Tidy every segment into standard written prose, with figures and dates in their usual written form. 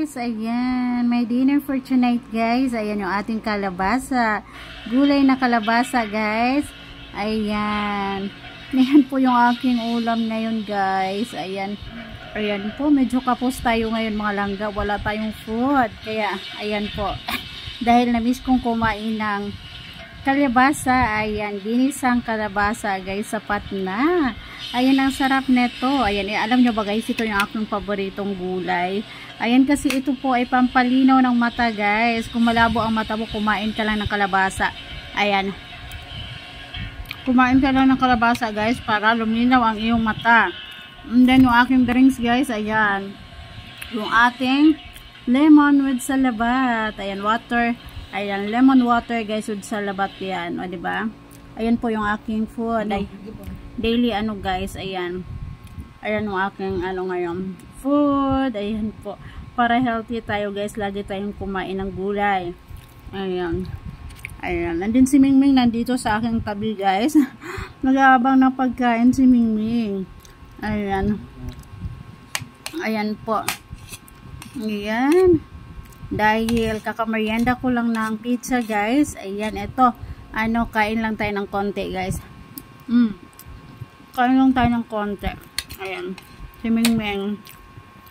guys, ayan, may dinner for tonight guys. Ayan yung ating kalabasa, gulay na kalabasa guys. Ayan, ayan po yung aking ulam ngayon guys. Ayan, ayan po, medyo kapos tayo ngayon mga langga, wala tayong food. Kaya ayan po, dahil na-miss kong kumain ng kalabasa, ayan, ginisang kalabasa guys, sapat na. Ayan, ang sarap nito. Ayan, alam nyo ba guys, ito yung aking paboritong gulay. Ayan, kasi ito po ay pampalinaw ng mata guys. Kung malabo ang mata mo, kumain ka lang ng kalabasa. Ayan, kumain ka lang ng kalabasa guys, para luminaw ang iyong mata. And then yung aking drinks guys, ayan, yung ating lemon with salabat. Ayan, water. Ayan, lemon water guys with salabat yan. O, diba? Ayan po yung aking food. Ay, daily ano guys, ayan. Ayan yung aking ano ngayon, food. Ayan po. Para healthy tayo guys, lagi tayong kumain ng gulay. Ayan. Ayan. Nandun si Mingming nandito sa aking tabi guys. Nag-aabang ng pagkain si Mingming. Ayan. Ayan po. Ayan. Dahil kakameryenda ko lang ng pizza guys. Ayan, ito. Ano, kain lang tayo ng konti guys. Kain lang tayo ng konti. Ayan. Si Mingming.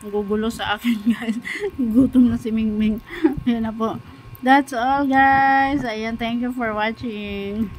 Gugulo sa akin guys. Gutom na si Mingming. Ayan na po. That's all guys. Ayan, thank you for watching.